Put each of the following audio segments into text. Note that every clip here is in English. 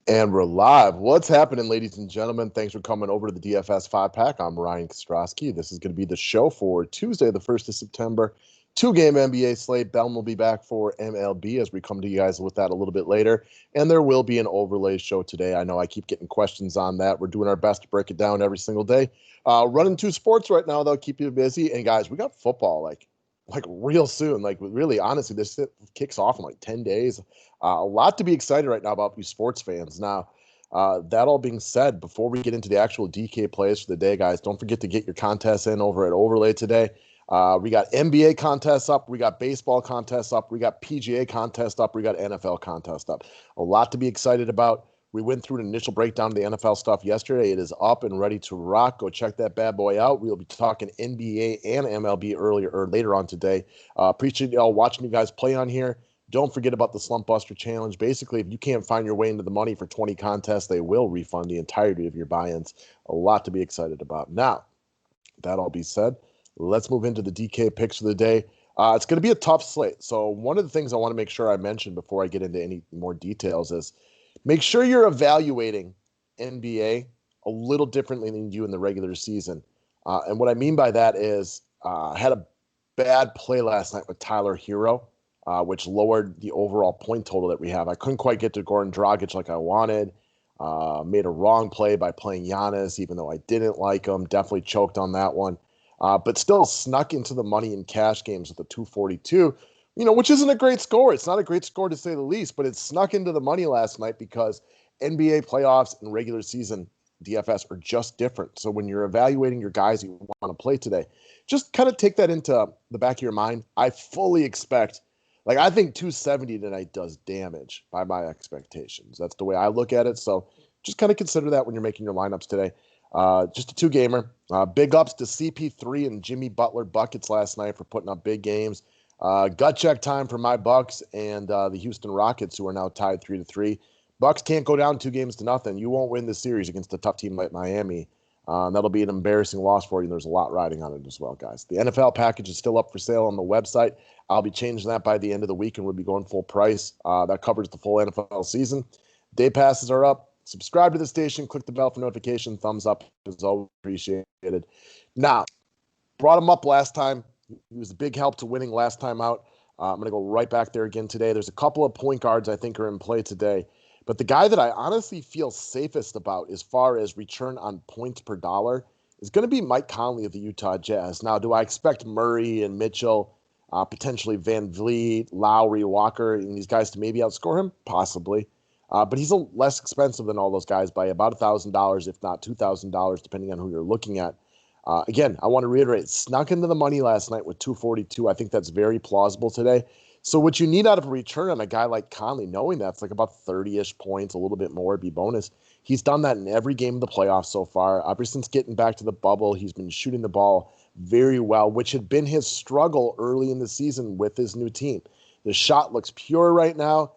And we're live. What's happening, ladies and gentlemen? Thanks for coming over to the DFS 5-pack. I'm Ryan Kostrowski. This is going to be the show for Tuesday, the 1st of September. Two-game NBA slate. Bellum will be back for MLB as we come to you guys with that a little bit later. And there will be an overlay show today. I know I keep getting questions on that. We're doing our best to break it down every single day. Running two sports right now, that'll keep you busy. And, guys, we got football, like real soon. Like, really, honestly, this kicks off in like 10 days. A lot to be excited right now about you sports fans. Now, that all being said, before we get into the actual DK plays for the day, guys, don't forget to get your contests in over at Overlay today. We got NBA contests up. We got baseball contests up. We got PGA contests up. We got NFL contests up. A lot to be excited about. We went through an initial breakdown of the NFL stuff yesterday. It is up and ready to rock. Go check that bad boy out. We'll be talking NBA and MLB earlier or later on today. Appreciate y'all watching you guys play on here. Don't forget about the Slump Buster Challenge. Basically, if you can't find your way into the money for 20 contests, they will refund the entirety of your buy-ins. A lot to be excited about. Now, that all being said, let's move into the DK picks for the day. It's going to be a tough slate. So one of the things I want to make sure I mention before I get into any more details is make sure you're evaluating NBA a little differently than you do in the regular season. And what I mean by that is I had a bad play last night with Tyler Hero, which lowered the overall point total that we have. I couldn't quite get to Goran Dragic like I wanted. Made a wrong play by playing Giannis, even though I didn't like him. Definitely choked on that one. But still snuck into the money in cash games with a 242, which isn't a great score. It's not a great score to say the least, but it snuck into the money last night because NBA playoffs and regular season DFS are just different. So when you're evaluating your guys you want to play today, just kind of take that into the back of your mind. I fully expect, I think 270 tonight does damage by my expectations. That's the way I look at it. So just kind of consider that when you're making your lineups today. Just a two-gamer. Big ups to CP3 and Jimmy Butler buckets last night for putting up big games. Gut check time for my Bucks and the Houston Rockets, who are now tied 3-3. Bucks can't go down 2-0. You won't win this series against a tough team like Miami. That'll be an embarrassing loss for you, and there's a lot riding on it as well, guys. The NFL package is still up for sale on the website. I'll be changing that by the end of the week, and we'll be going full price. That covers the full NFL season. Day passes are up. Subscribe to the station. Click the bell for notification. Thumbs up is always appreciated. Now, brought him up last time. He was a big help to winning last time out. I'm going to go right back there again today. There's a couple of point guards I think are in play today. But the guy that I honestly feel safest about as far as return on points per dollar is going to be Mike Conley of the Utah Jazz. Now, do I expect Murray and Mitchell, potentially Van Vliet, Lowry, Walker, and these guys to maybe outscore him? Possibly. But he's less expensive than all those guys by about $1,000, if not $2,000, depending on who you're looking at. Again, I want to reiterate, snuck into the money last night with 242. I think that's very plausible today. So what you need out of a return on a guy like Conley, knowing that's like about 30-ish points, a little bit more would be bonus. He's done that in every game of the playoffs so far. Ever since getting back to the bubble, he's been shooting the ball very well, which had been his struggle early in the season with his new team. The shot looks pure right now,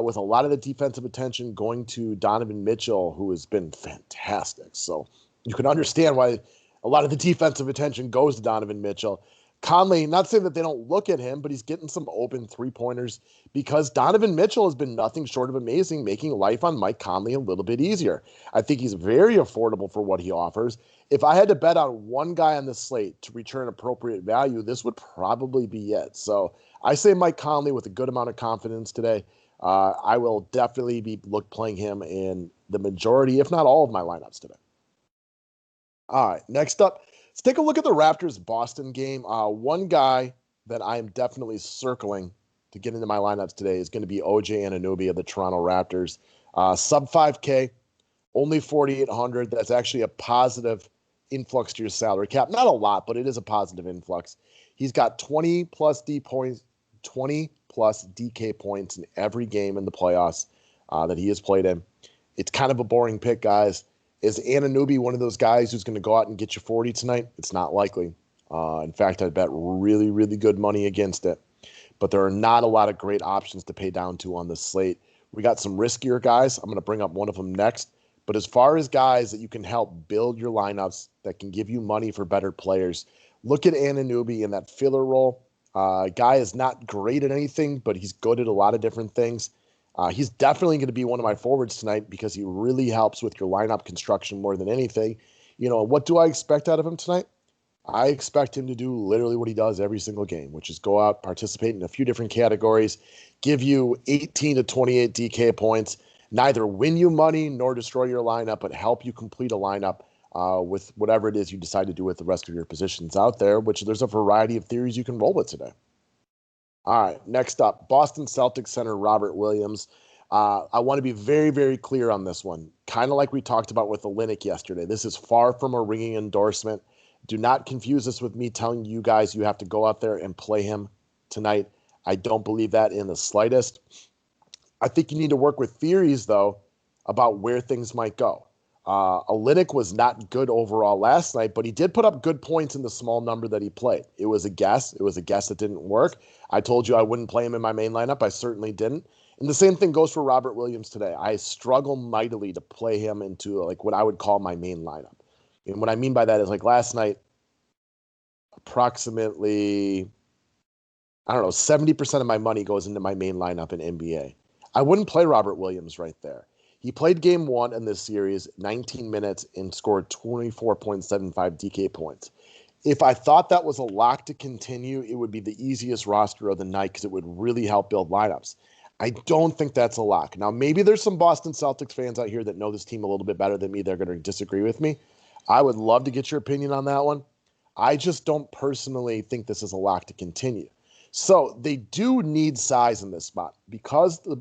with a lot of the defensive attention going to Donovan Mitchell, who has been fantastic. So you can understand why a lot of the defensive attention goes to Donovan Mitchell. Conley, not saying that they don't look at him, but he's getting some open three-pointers because Donovan Mitchell has been nothing short of amazing, making life on Mike Conley a little bit easier. I think he's very affordable for what he offers. If I had to bet on one guy on the slate to return appropriate value, this would probably be it. So I say Mike Conley with a good amount of confidence today. I will definitely be playing him in the majority, if not all, of my lineups today. All right, next up, let's take a look at the Raptors-Boston game. One guy that I am definitely circling to get into my lineups today is going to be OJ Anunoby of the Toronto Raptors. Sub 5K, only 4,800. That's actually a positive influx to your salary cap. Not a lot, but it is a positive influx. He's got 20 plus DK points in every game in the playoffs that he has played in. It's kind of a boring pick, guys. Is Anunoby one of those guys who's going to go out and get you 40 tonight? It's not likely. In fact, I'd bet really, really good money against it. But there are not a lot of great options to pay down to on the slate. We got some riskier guys. I'm going to bring up one of them next. But as far as guys that you can help build your lineups that can give you money for better players, look at Anunoby in that filler role. Guy is not great at anything, but he's good at a lot of different things. He's definitely going to be one of my forwards tonight because he really helps with your lineup construction more than anything. What do I expect out of him tonight? I expect him to do literally what he does every single game, which is go out, participate in a few different categories, give you 18 to 28 DK points, neither win you money nor destroy your lineup, but help you complete a lineup with whatever it is you decide to do with the rest of your positions out there, which there's a variety of theories you can roll with today. All right, next up, Boston Celtics center Robert Williams. I want to be very, very clear on this one. Kind of like we talked about with Olynyk yesterday. This is far from a ringing endorsement. Do not confuse this with me telling you guys you have to go out there and play him tonight. I don't believe that in the slightest. I think you need to work with theories, though, about where things might go. Olynyk was not good overall last night, but he did put up good points in the small number that he played. It was a guess. It was a guess that didn't work. I told you I wouldn't play him in my main lineup. I certainly didn't. And the same thing goes for Robert Williams today. I struggle mightily to play him into like what I would call my main lineup. And what I mean by that is like last night, approximately, 70% of my money goes into my main lineup in NBA. I wouldn't play Robert Williams right there. He played game one in this series, 19 minutes, and scored 24.75 DK points. If I thought that was a lock to continue, it would be the easiest roster of the night because it would really help build lineups. I don't think that's a lock. Now, maybe there's some Boston Celtics fans out here that know this team a little bit better than me. They're going to disagree with me. I would love to get your opinion on that one. I just don't personally think this is a lock to continue. So they do need size in this spot because the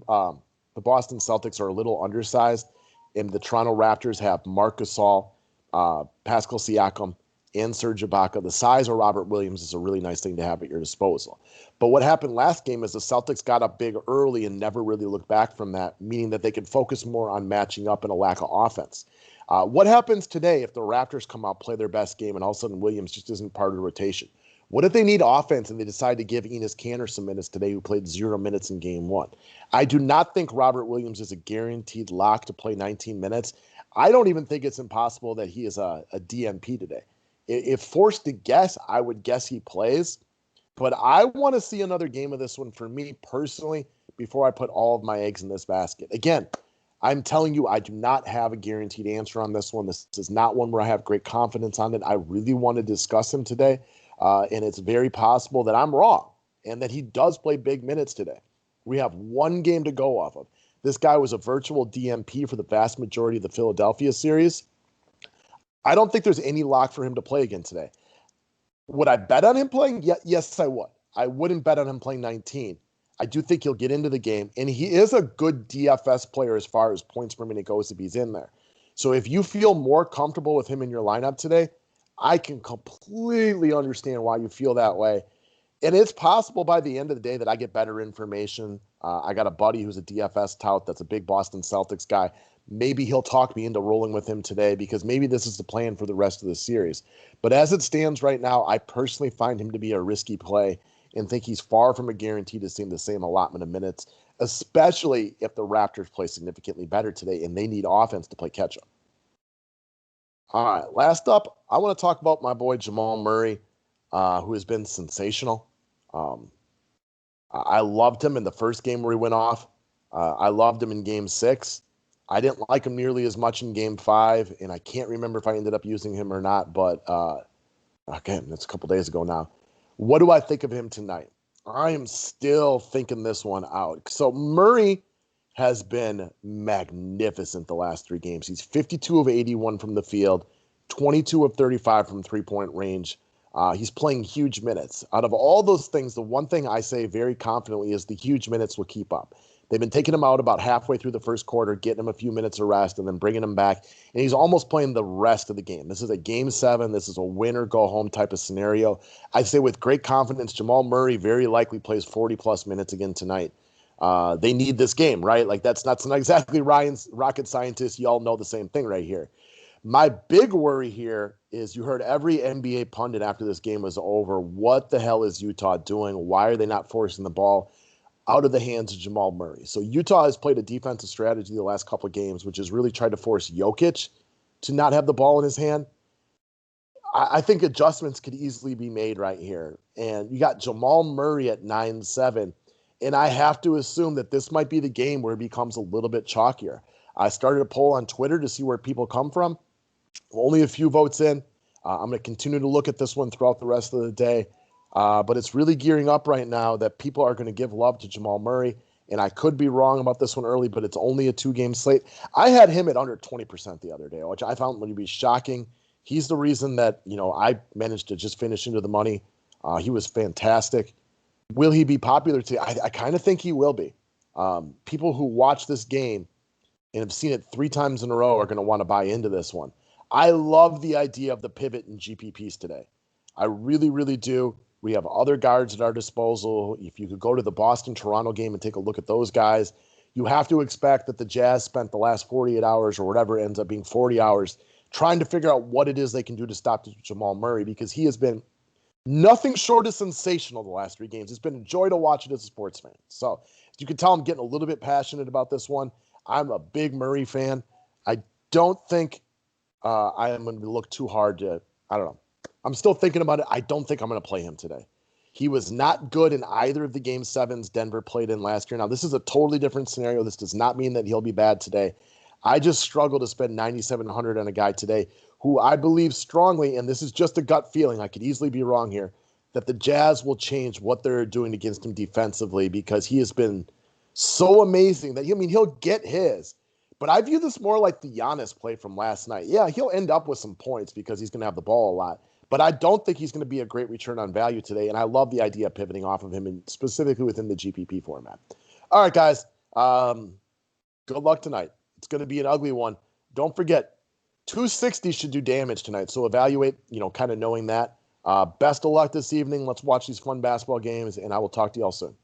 Boston Celtics are a little undersized, and the Toronto Raptors have Marc Gasol, Pascal Siakam, and Serge Ibaka. The size of Robert Williams is a really nice thing to have at your disposal. But what happened last game is the Celtics got up big early and never really looked back from that, meaning that they could focus more on matching up and a lack of offense. What happens today if the Raptors come out, play their best game, and all of a sudden Williams just isn't part of the rotation? What if they need offense and they decide to give Enes Kanter some minutes today, who played 0 minutes in game one? I do not think Robert Williams is a guaranteed lock to play 19 minutes. I don't even think it's impossible that he is a DNP today. If forced to guess, I would guess he plays. But I want to see another game of this one for me personally before I put all of my eggs in this basket. Again, I'm telling you, I do not have a guaranteed answer on this one. This is not one where I have great confidence on it. I really want to discuss him today. And it's very possible that I'm wrong and that he does play big minutes today. We have one game to go off of. This guy was a virtual DMP for the vast majority of the Philadelphia series. I don't think there's any lock for him to play again today. Would I bet on him playing? Yes, I would. I wouldn't bet on him playing 19. I do think he'll get into the game, and he is a good DFS player as far as points per minute goes if he's in there. So if you feel more comfortable with him in your lineup today, I can completely understand why you feel that way. And it's possible by the end of the day that I get better information. I got a buddy who's a DFS tout that's a big Boston Celtics guy. Maybe he'll talk me into rolling with him today because maybe this is the plan for the rest of the series. But as it stands right now, I personally find him to be a risky play and think he's far from a guarantee to see the same allotment of minutes, especially if the Raptors play significantly better today and they need offense to play catch-up. All right, last up, I want to talk about my boy Jamal Murray, who has been sensational. I loved him in the first game where he went off. I loved him in game 6. I didn't like him nearly as much in game 5, and I can't remember if I ended up using him or not, but again, that's a couple days ago now. What do I think of him tonight? I am still thinking this one out. So Murray has been magnificent the last 3 games. He's 52 of 81 from the field, 22 of 35 from three-point range. He's playing huge minutes. Out of all those things, the one thing I say very confidently is the huge minutes will keep up. They've been taking him out about halfway through the first quarter, getting him a few minutes of rest, and then bringing him back. And he's almost playing the rest of the game. This is a game 7. This is a win-or-go-home type of scenario. I'd say with great confidence, Jamal Murray very likely plays 40-plus minutes again tonight. They need this game, right? Like, that's not exactly Ryan's rocket scientist. You all know the same thing right here. My big worry here is you heard every NBA pundit after this game was over. What the hell is Utah doing? Why are they not forcing the ball out of the hands of Jamal Murray? So Utah has played a defensive strategy the last couple of games, which is really tried to force Jokic to not have the ball in his hand. I think adjustments could easily be made right here. And you got Jamal Murray at 9-7. And I have to assume that this might be the game where it becomes a little bit chalkier. I started a poll on Twitter to see where people come from. Only a few votes in. I'm going to continue to look at this one throughout the rest of the day. But it's really gearing up right now that people are going to give love to Jamal Murray. And I could be wrong about this one early, but it's only a 2-game slate. I had him at under 20% the other day, which I found would be shocking. He's the reason that, I managed to just finish into the money. He was fantastic. Will he be popular today? I kind of think he will be. People who watch this game and have seen it 3 times in a row are going to want to buy into this one. I love the idea of the pivot in GPPs today. I really, really do. We have other guards at our disposal. If you could go to the Boston-Toronto game and take a look at those guys, you have to expect that the Jazz spent the last 48 hours or whatever it ends up being 40 hours trying to figure out what it is they can do to stop Jamal Murray, because he has been nothing short of sensational the last 3 games. It's been a joy to watch it as a sports fan. So you can tell I'm getting a little bit passionate about this one. I'm a big Murray fan. I don't think I am going to look too hard to, I don't know. I'm still thinking about it. I don't think I'm going to play him today. He was not good in either of the Game 7s Denver played in last year. Now, this is a totally different scenario. This does not mean that he'll be bad today. I just struggle to spend $9,700 on a guy today who I believe strongly, and this is just a gut feeling, I could easily be wrong here, that the Jazz will change what they're doing against him defensively, because he has been so amazing that he'll get his. But I view this more like the Giannis play from last night. Yeah, he'll end up with some points because he's going to have the ball a lot. But I don't think he's going to be a great return on value today, and I love the idea of pivoting off of him, and specifically within the GPP format. All right, guys. Good luck tonight. It's going to be an ugly one. Don't forget, 260 should do damage tonight, so evaluate, kind of knowing that. Best of luck this evening. Let's watch these fun basketball games, and I will talk to y'all soon.